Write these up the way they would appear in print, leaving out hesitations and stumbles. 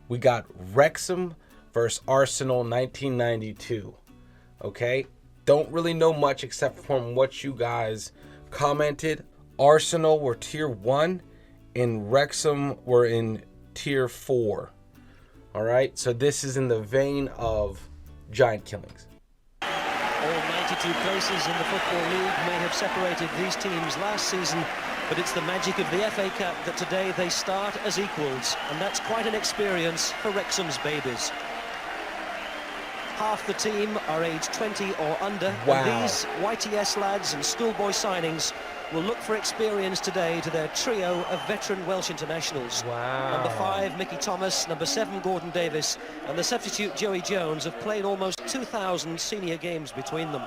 we got Wrexham versus Arsenal 1992. Okay? Don't really know much except from what you guys commented. Arsenal were tier 1 and Wrexham were in tier 4. All right? So this is in the vein of giant killings. All 92 places in the Football League may have separated these teams last season, but it's the magic of the FA Cup that today they start as equals, and that's quite an experience for Wrexham's babies. Half the team are aged 20 or under, Wow. and these YTS lads and schoolboy signings will look for experience today to their trio of veteran Welsh internationals. Wow. Number 5, Mickey Thomas, number 7, Gordon Davis, and the substitute Joey Jones have played almost 2,000 senior games between them.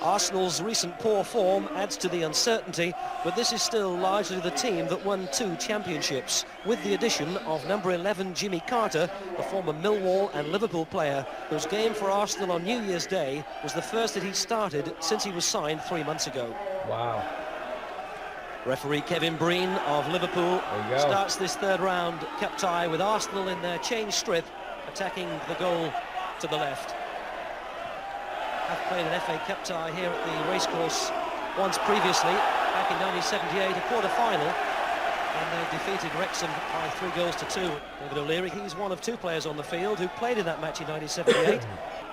Arsenal's recent poor form adds to the uncertainty, but this is still largely the team that won 2 championships, with the addition of number 11 Jimmy Carter, the former Millwall and Liverpool player, whose game for Arsenal on New Year's Day was the first that he'd started since he was signed 3 months ago. Wow. Referee Kevin Breen of Liverpool starts this third round cup tie with Arsenal in their change strip, attacking the goal to the left. Have played an FA Cup tie here at the racecourse once previously, back in 1978, a quarter-final, and they defeated Wrexham by 3-2. David O'Leary, he's one of 2 players on the field who played in that match in 1978.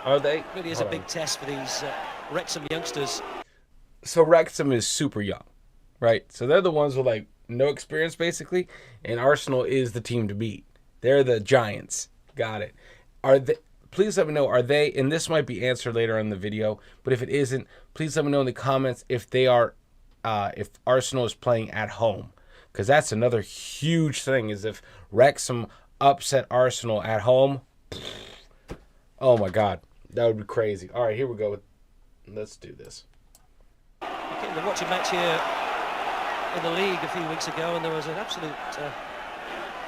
Are they? Really is a big test for these Wrexham youngsters. So Wrexham is super young, right? So they're the ones with like no experience basically, and Arsenal is the team to beat. They're the giants. Got it. Are they? Please let me know, are they, and this might be answered later in the video, but if it isn't, please let me know in the comments if they are, if Arsenal is playing at home. Because that's another huge thing, is if Wrexham upset Arsenal at home, oh my God, that would be crazy. All right, here we go. Let's do this. I came to watch a match here in the league a few weeks ago, and there was an absolute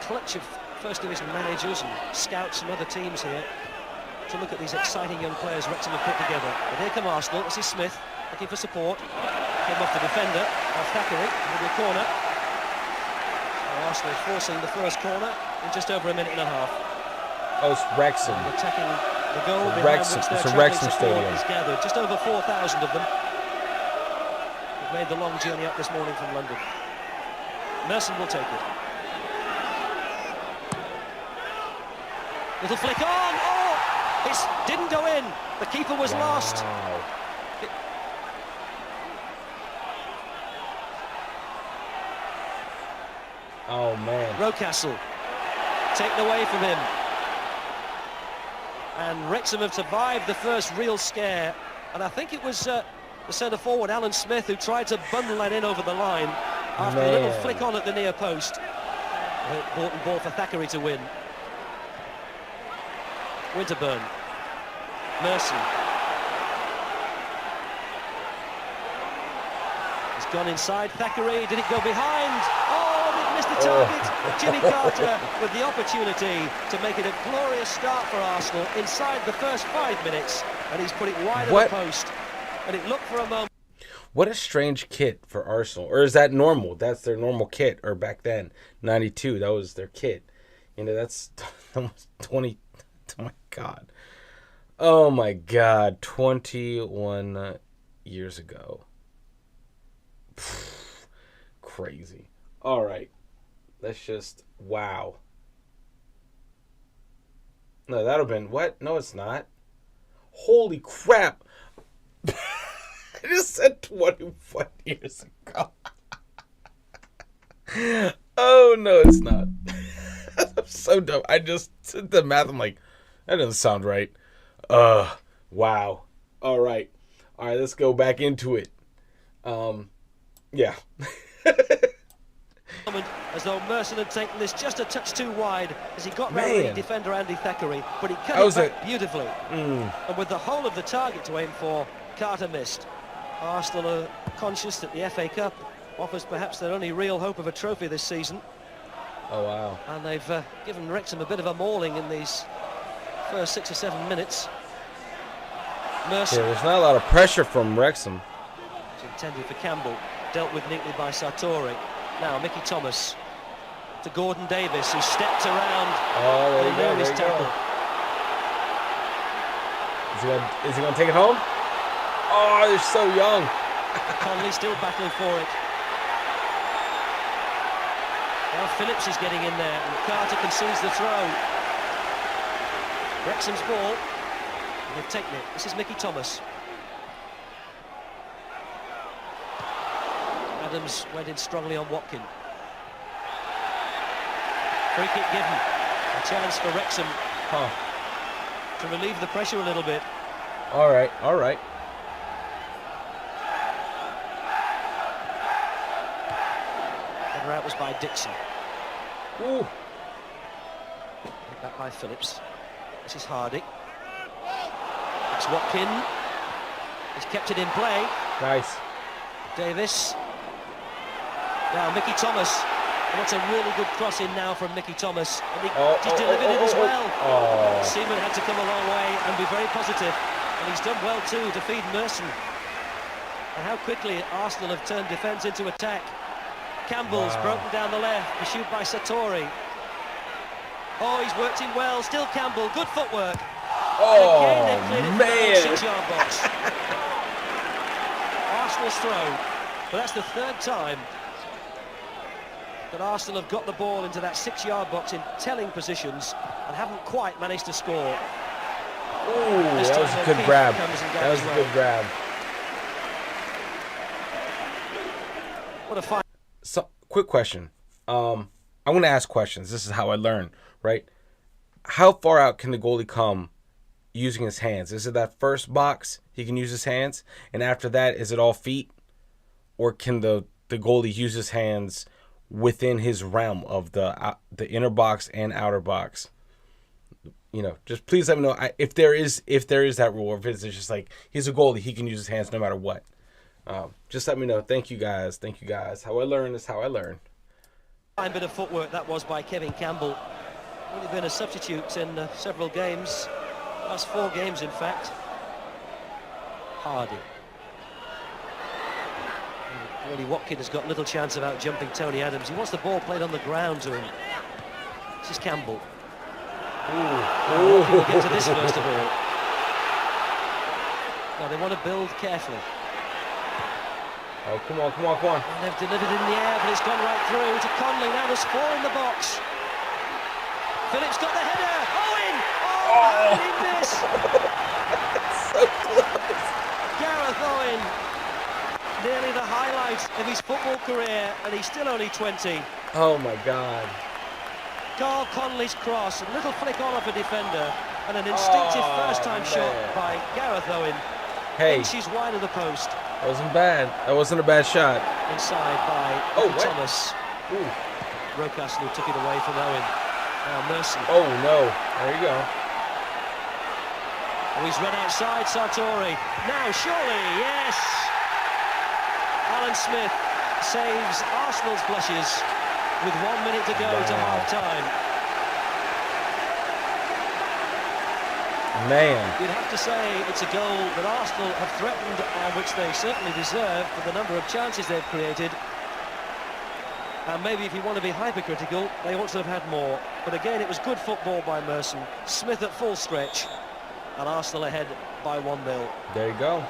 clutch of First Division managers and scouts from other teams here to look at these exciting young players Wrexham have put together. But here come Arsenal. This is Smith looking for support. Came off the defender of Thackeray with the corner. So Arsenal forcing the first corner in just over a minute and a half. Oh, it's Wrexham. And attacking the goal It's behind Wrexham. which their It's a travelling Wrexham support stadium. is gathered. Just over 4,000 of them. They've made the long journey up this morning from London. Merson will take it. Little flick on. Oh! It didn't go in. The keeper was lost. Oh, man. Rocastle taken away from him. And Wrexham have survived the first real scare. And I think it was the centre-forward, Alan Smith, who tried to bundle that in over the line after a little flick on at the near post. Important ball for Thackeray to win. Winterburn. Merson. He's gone inside. Thackeray, did it go behind? Oh, it missed the target. Jimmy Carter with the opportunity to make it a glorious start for Arsenal inside the first 5 minutes, and he's put it wide of the post. And it looked for a moment. What a strange kit for Arsenal. Or is that normal? That's their normal kit. Or back then, 92, that was their kit. You know, that's almost 20. Oh, my God. Oh, my God. 21 years ago. Crazy. All right. Let's just, wow. No, that would have been, what? No, it's not. Holy crap. I just said 21 years ago. Oh, no, it's not. I'm so dumb. I just did the math. I'm like, that doesn't sound right. Wow. All right. Let's go back into it. Yeah. As though Merson had taken this just a touch too wide as he got round the defender Andy Thackeray, but he cut it back beautifully. And with the whole of the target to aim for, Carter missed. Arsenal are conscious that the FA Cup offers perhaps their only real hope of a trophy this season. Oh, wow. And they've given Wrexham a bit of a mauling in these first 6 or 7 minutes. Merson. Yeah, there's not a lot of pressure from Wrexham. It's intended for Campbell, dealt with neatly by Sartori. Now Mickey Thomas to Gordon Davis, who stepped around and knew his tackle. Is he going to take it home? Oh, they're so young. Conley still battling for it. Now Phillips is getting in there, and Carter concedes the throw. Wrexham's ball. And they've taken it. This is Mickey Thomas. Adams went in strongly on Watkin. Free kick given. A chance for Wrexham to relieve the pressure a little bit. All right. Header out was by Dixon. Ooh. Back by Phillips. This is Hardy. It's Watkin. He's kept it in play. Nice. Davis. Now Mickey Thomas. And that's a really good cross in now from Mickey Thomas. And he's delivered it as well. Seaman had to come a long way and be very positive. And he's done well too to feed Merson. And how quickly Arsenal have turned defence into attack. Campbell's broken down the left, pursued by Sartori. Oh, he's worked in well. Still Campbell, good footwork. Oh, again, they've cleared it man. from the 6-yard box. Arsenal's throw. But that's the third time that Arsenal have got the ball into that 6-yard box in telling positions and haven't quite managed to score. Ooh, that was a good grab. That was a good grab. What a fight. So, quick question. I'm going to ask questions. This is how I learn, right? How far out can the goalie come using his hands? Is it that first box he can use his hands? And after that, is it all feet? Or can the goalie use his hands within his realm of the inner box and outer box? You know, just please let me know if there is that rule, or if it's just like he's a goalie, he can use his hands no matter what. Just let me know. Thank you guys. How I learn is how I learn. Fine bit of footwork that was by Kevin Campbell. Only been a substitute in several games. Last 4 games, in fact. Hardy. Really, Watkin has got little chance of out-jumping Tony Adams. He wants the ball played on the ground to him. This is Campbell. We'll get to this first of all. Now they want to build carefully. Oh, come on. And they've delivered in the air, but it's gone right through to Conley. Now there's 4 in the box. Phillips got the header. Owen! How did he miss? So close. Gareth Owen. Nearly the highlight of his football career, and he's still only 20. Oh my God. Carl Conley's cross, a little flick on off a defender, and an instinctive first-time shot by Gareth Owen. Hey. Inches wide of the post. That wasn't bad. That wasn't a bad shot. Inside by Thomas. Rocastle took it away from Owen. Now Merson. Oh no. There you go. Oh, he's run outside Sartori. Now surely, yes! Alan Smith saves Arsenal's blushes with 1 minute to go to half-time. Man. You'd have to say it's a goal that Arsenal have threatened, and which they certainly deserve for the number of chances they've created. And maybe if you want to be hypercritical, they ought to have had more. But again, it was good football by Merson. Smith at full stretch, and Arsenal ahead by 1-0. There you go.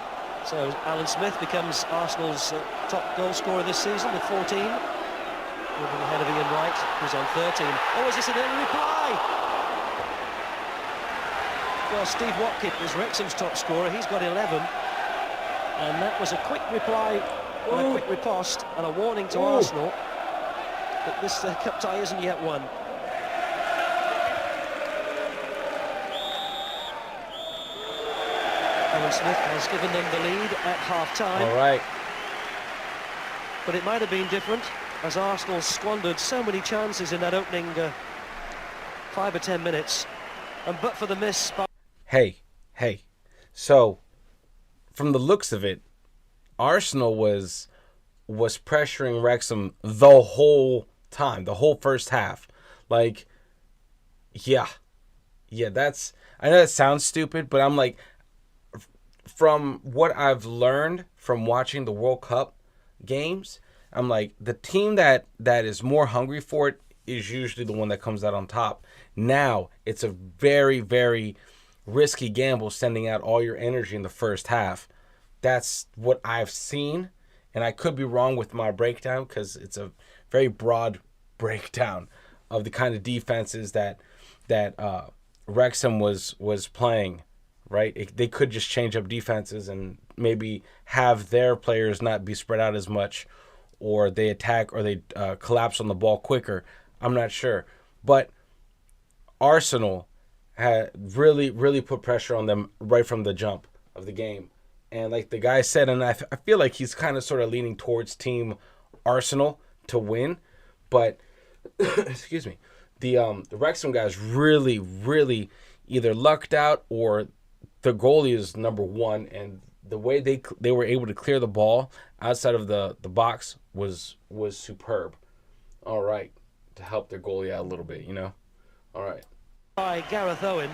So Alan Smith becomes Arsenal's top goal scorer this season with 14. Moving ahead of Ian Wright, who's on 13. Oh, is this an early reply? Well, Steve Watkin is Wrexham's top scorer. He's got 11. And that was a quick reply, and a quick riposte, and a warning to Arsenal that this cup tie isn't yet won. Alan Smith has given them the lead at half-time. All right. But it might have been different, as Arsenal squandered so many chances in that opening 5 or 10 minutes. And but for the miss by... Hey. So, from the looks of it, Arsenal was pressuring Wrexham the whole time, the whole first half. Like, yeah, that's... I know that sounds stupid, but I'm like... From what I've learned from watching the World Cup games, I'm like, the team that is more hungry for it is usually the one that comes out on top. Now, it's a very, very risky gamble sending out all your energy in the first half. That's what I've seen, and I could be wrong with my breakdown because it's a very broad breakdown of the kind of defenses that Wrexham was playing, right? They could just change up defenses and maybe have their players not be spread out as much, or they attack or they collapse on the ball quicker. I'm not sure. But Arsenal had really put pressure on them right from the jump of the game. And like the guy said, and I feel like he's kind of sort of leaning towards Team Arsenal to win. But, excuse me, the Wrexham guys really either lucked out or the goalie is number one. And the way they were able to clear the ball outside of the box was superb. All right, to help their goalie out a little bit, you know. All right. By Gareth Owen.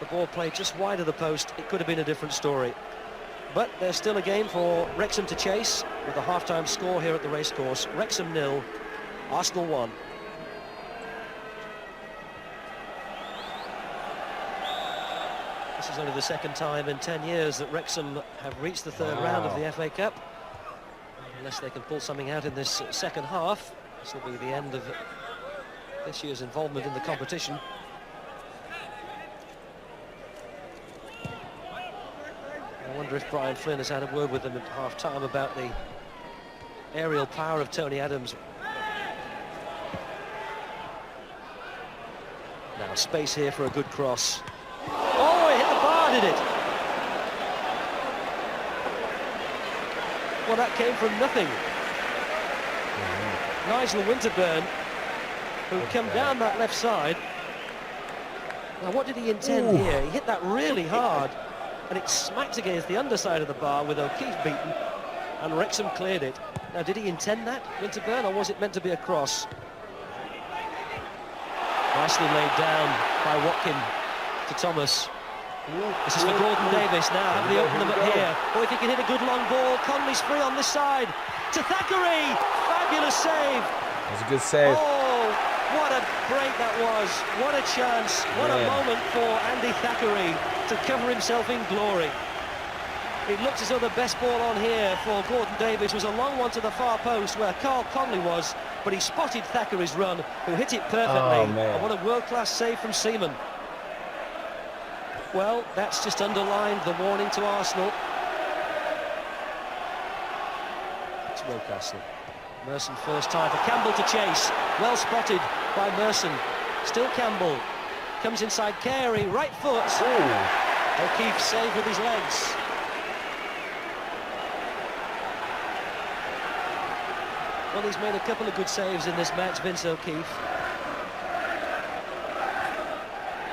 The ball played just wide of the post. It could have been a different story. But there's still a game for Wrexham to chase with a half-time score here at the racecourse. Wrexham 0, Arsenal 1. This is only the second time in 10 years that Wrexham have reached the third round of the FA Cup. Unless they can pull something out in this second half, this will be the end of this year's involvement in the competition. I wonder if Brian Flynn has had a word with them at half-time about the aerial power of Tony Adams. Now space here for a good cross. Oh, it hit the bar, did it? Well, that came from nothing. Nigel Winterburn, who come down that left side. Now, what did he intend here? He hit that really hard, and it smacked against the underside of the bar with O'Keefe beaten, and Wrexham cleared it. Now, did he intend that, Winterburn, or was it meant to be a cross? Nicely laid down by Watkin to Thomas. This is for Gordon Davis now. Have they opened them up here? Or if he can hit a good long ball, Conley's free on this side. To Thackeray! Fabulous save! That was a good save. Oh, what a break that was. What a chance. What a moment for Andy Thackeray to cover himself in glory. It looked as though the best ball on here for Gordon Davis was a long one to the far post where Carl Conley was, but he spotted Thackeray's run, who hit it perfectly. Oh, man. And what a world-class save from Seaman. Well, that's just underlined the warning to Arsenal. It's Rocastle. Merson first time for Campbell to chase. Well spotted by Merson. Still Campbell. Comes inside Carey, right foot. Ooh. O'Keefe saved with his legs. Well, he's made a couple of good saves in this match, Vince O'Keefe.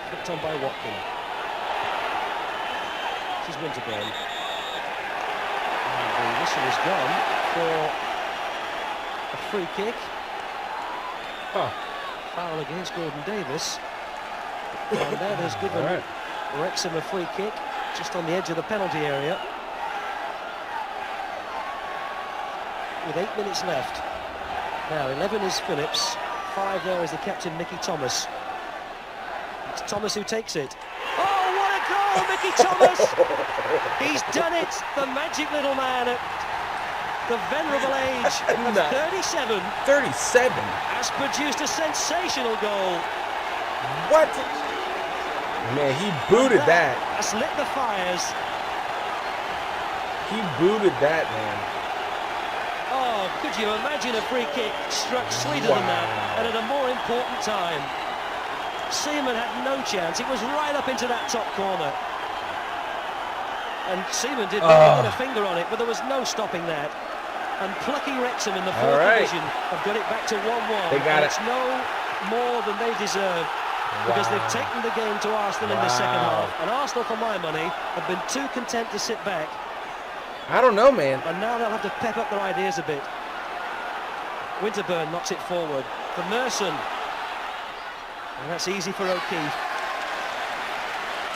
Flipped on by Watkin. This is Winterburn. And the whistle is gone for a free kick. Foul against Gordon Davis. And that has given Wrexham a free kick just on the edge of the penalty area. With 8 minutes left. Now 11 is Phillips, 5 there is the captain Mickey Thomas. It's Thomas who takes it. Oh, what a goal, Mickey Thomas! He's done it, the magic little man at the venerable age of 37. 37? Has produced a sensational goal. What? Man, he booted that. Has lit the fires. He booted that, man. Oh, could you imagine a free kick struck sweeter than that, and at a more important time? Seaman had no chance. It was right up into that top corner. And Seaman did not put a finger on it, but there was no stopping that. And plucky Wrexham in the fourth division have got it back to 1-1. They got it. It's no more than they deserve, because they've taken the game to Arsenal in the second half. And Arsenal, for my money, have been too content to sit back. I don't know, man. And now they'll have to pep up their ideas a bit. Winterburn knocks it forward for Merson. And that's easy for O'Keefe.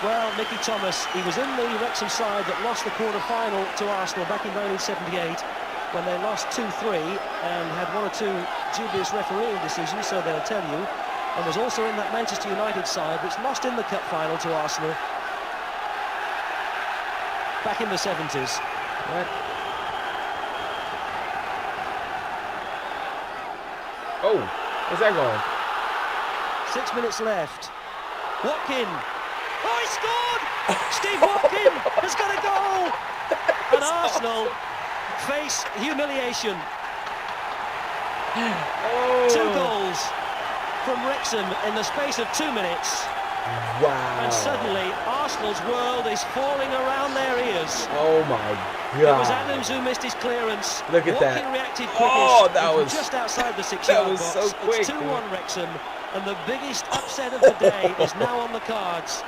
Well, Mickey Thomas, he was in the Wrexham side that lost the quarter-final to Arsenal back in 1978. when they lost 2-3 and had one or two dubious refereeing decisions, so they'll tell you, and was also in that Manchester United side which lost in the cup final to Arsenal back in the 70s. What? Oh, where's that going? 6 minutes left. Watkin. Oh, he scored! Steve Watkin has got a goal! And Arsenal face humiliation. Oh. 2 goals from Wrexham in the space of 2 minutes. Wow. And suddenly Arsenal's world is falling around their ears. Oh my God. It was Adams who missed his clearance. Look at Watkin that. reacted quickest. Oh, that was just outside the 6-yard box. so quick. It's 2-1 Wrexham, and the biggest upset of the day is now on the cards.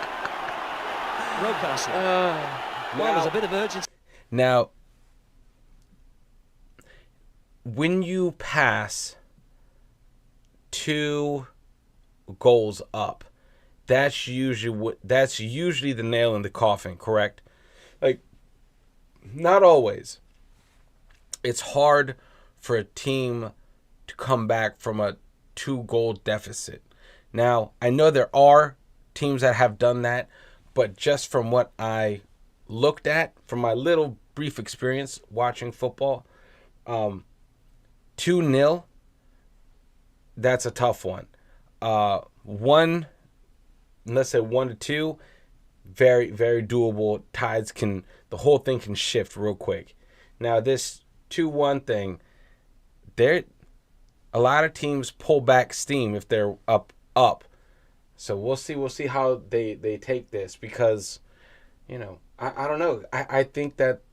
Rocastle. Well, there's a bit of urgency. Now, when you pass 2 goals up, that's usually the nail in the coffin, correct? Like, not always. It's hard for a team to come back from a 2-goal deficit. Now, I know there are teams that have done that, but just from what I looked at, from my little brief experience watching football, 2-0, that's a tough one. Let's say 1-2, very, very doable. The whole thing can shift real quick. Now this 2-1 thing, a lot of teams pull back steam if they're up. So we'll see how they take this, because, I don't know. I think that,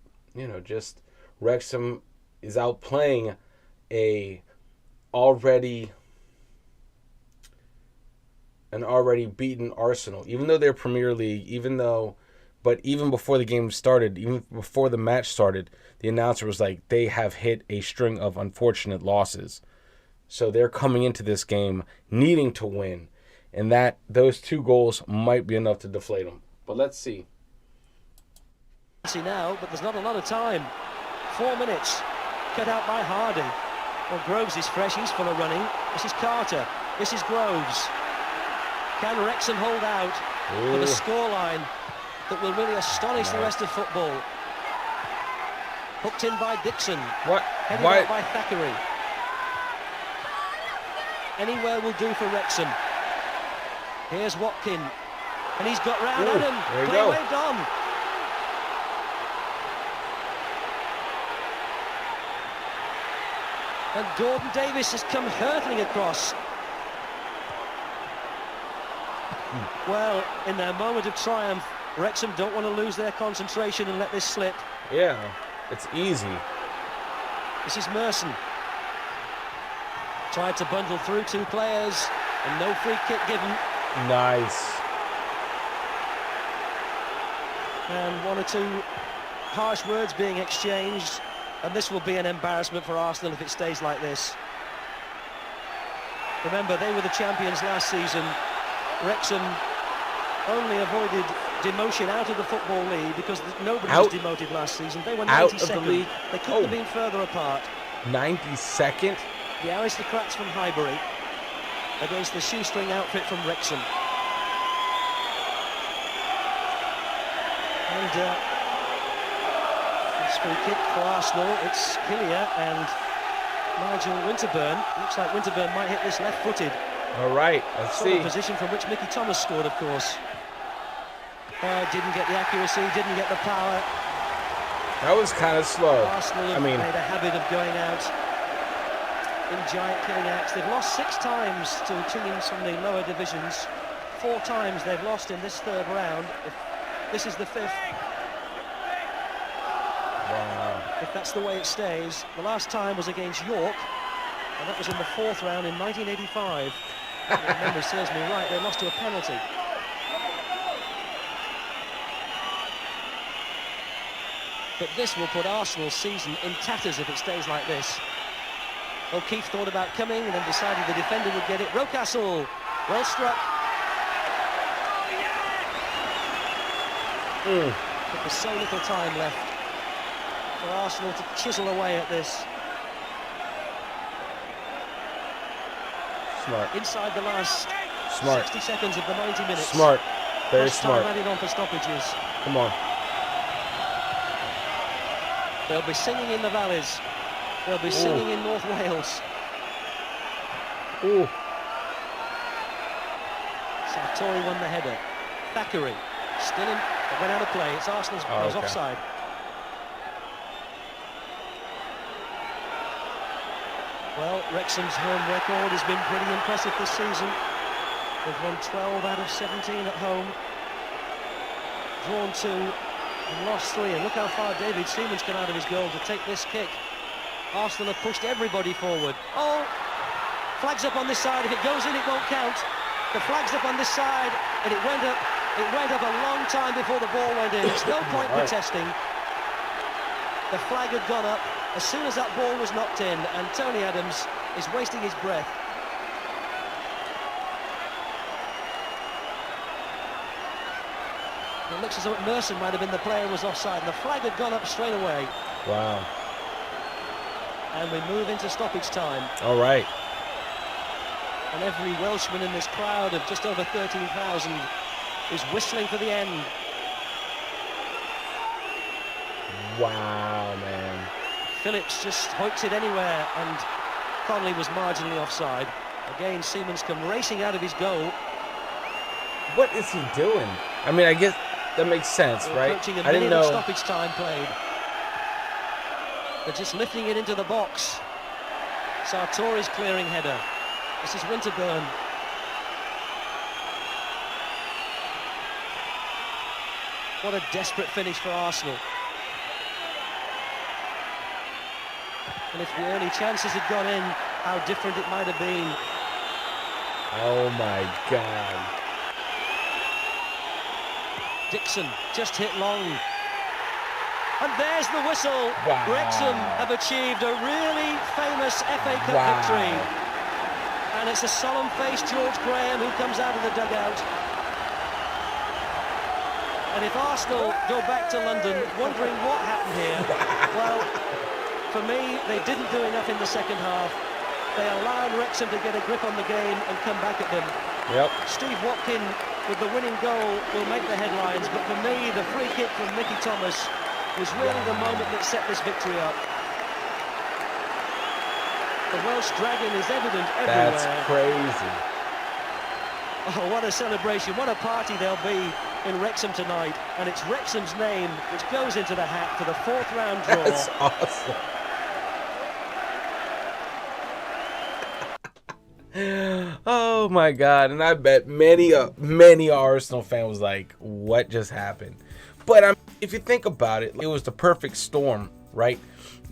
just Wrexham is outplaying an already beaten Arsenal, even though they're Premier League, but even before the game started, even before the match started, the announcer was like, they have hit a string of unfortunate losses. So they're coming into this game needing to win, and that those 2 goals might be enough to deflate them. But let's see. See now, but there's not a lot of time. 4 minutes, cut out by Hardy. Well, Groves is fresh, he's full of running. This is Carter, this is Groves. Can Wrexham hold out with a scoreline that will really astonish the rest of football? Hooked in by Dixon. What? Headed out by Thackeray. Anywhere will do for Wrexham. Here's Watkin. And he's got round Adam. There you Play go. waved on. And Gordon Davis has come hurtling across. Well, in their moment of triumph, Wrexham don't want to lose their concentration and let this slip. Yeah, it's easy. This is Merson. Tried to bundle through 2 players, and no free kick given. Nice. And 1 or 2 harsh words being exchanged, and this will be an embarrassment for Arsenal if it stays like this. Remember, they were the champions last season. Wrexham only avoided demotion out of the Football League because nobody was demoted last season. They were 92nd. Out of the league. They couldn't have been further apart. 92nd? The aristocrats from Highbury against the shoestring outfit from Wrexham. And this free kick for Arsenal. It's Hillier and Nigel Winterburn. Looks like Winterburn might hit this left-footed. All right, let's see. The position from which Mickey Thomas scored, of course. Didn't get the accuracy, didn't get the power. That was kind of slow. Arsenal have made a habit of going out in giant killing acts. They've lost 6 times to teams from the lower divisions. 4 times they've lost in this 3rd round. This is the 5th. Wow. If that's the way it stays. The last time was against York, and that was in the 4th round in 1985. If memory serves me right, they lost to a penalty. But this will put Arsenal's season in tatters if it stays like this. O'Keefe thought about coming and then decided the defender would get it. Rocastle, well struck. But there's so little time left. for Arsenal to chisel away at this. Smart. Inside the last Smart. 60 seconds of the 90 minutes. Smart. Very smart. Time added on for stoppages. Come on. They'll be singing in the valleys. They'll be singing in North Wales. Ooh. Sartori won the header. Thackeray still in. It went out of play. It's Arsenal's was offside. Well, Wrexham's home record has been pretty impressive this season. They've won 12 out of 17 at home. Drawn 2 and lost 3. And look how far David Seaman's come out of his goal to take this kick. Arsenal have pushed everybody forward. Oh, flag's up on this side. If it goes in, it won't count. The flag's up on this side, and it went up. It went up a long time before the ball went in. It's no point protesting. The flag had gone up as soon as that ball was knocked in, and Tony Adams is wasting his breath. It looks as though Merson might have been the player who was offside, and the flag had gone up straight away. Wow. And we move into stoppage time. All right. And every Welshman in this crowd of just over 13,000 is whistling for the end. Wow, man. Phillips just hoiks it anywhere, and Connolly was marginally offside. Again, Seaman's come racing out of his goal. What is he doing? I mean, I guess that makes sense, right? I didn't know. Stoppage time played. They're just lifting it into the box. Sartori's clearing header. This is Winterburn. What a desperate finish for Arsenal. And if the early chances had gone in, how different it might have been. Oh my God. Dixon just hit long. And there's the whistle. Wow. Wrexham have achieved a really famous FA Cup victory. And it's a solemn-faced George Graham who comes out of the dugout. And if Arsenal go back to London wondering what happened here, well, for me, they didn't do enough in the second half. They allowed Wrexham to get a grip on the game and come back at them. Yep. Steve Watkin with the winning goal will make the headlines, but for me, the free kick from Mickey Thomas was really the moment that set this victory up. The Welsh Dragon is evident everywhere. That's crazy. Oh, what a celebration, what a party there'll be in Wrexham tonight. And it's Wrexham's name which goes into the hat for the 4th round draw. That's awesome. Oh my God. And I bet many Arsenal fans was like, what just happened? But if you think about it, it was the perfect storm, right?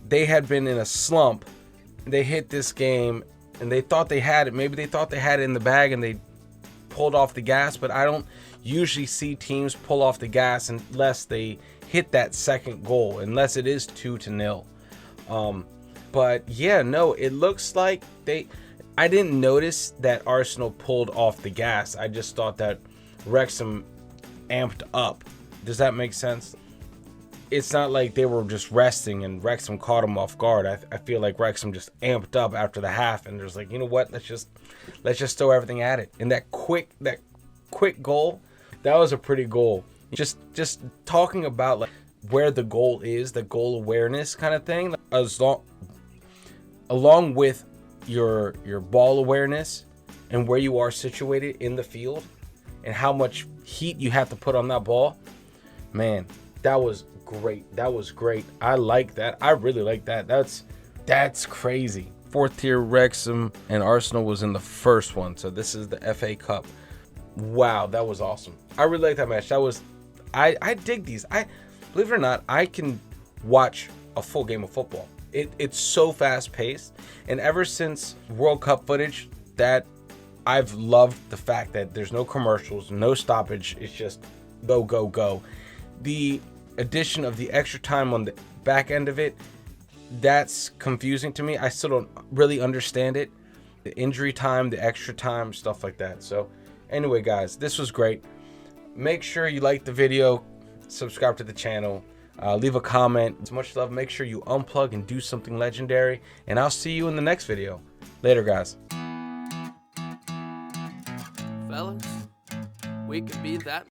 They had been in a slump. They hit this game and they thought they had it. Maybe they thought they had it in the bag and they pulled off the gas, but I don't usually see teams pull off the gas unless they hit that second goal, unless it is 2-0. But yeah, no, it looks like I didn't notice that Arsenal pulled off the gas. I just thought that Wrexham amped up. Does that make sense? It's not like they were just resting and Wrexham caught them off guard. I feel like Wrexham just amped up after the half and there's like, you know what? Let's just throw everything at it. And that quick goal, that was a pretty goal. Just talking about like where the goal is, the goal awareness kind of thing, along with your ball awareness and where you are situated in the field and how much heat you have to put on that ball. Man, that was great. That was great. I like that. I really like that. That's crazy. 4th tier Wrexham and Arsenal was in the first one. So this is the FA Cup. Wow, that was awesome. I really like that match. I dig these. Believe it or not, I can watch a full game of football. It's so fast paced. And ever since World Cup footage, that I've loved the fact that there's no commercials, no stoppage. It's just go, go, go. The addition of the extra time on the back end of it, that's confusing to me. I still don't really understand it. The injury time, the extra time, stuff like that. So anyway, guys, this was great. Make sure you like the video, subscribe to the channel. Leave a comment. It's much love. Make sure you unplug and do something legendary. And I'll see you in the next video. Later, guys. Fellas, we could be that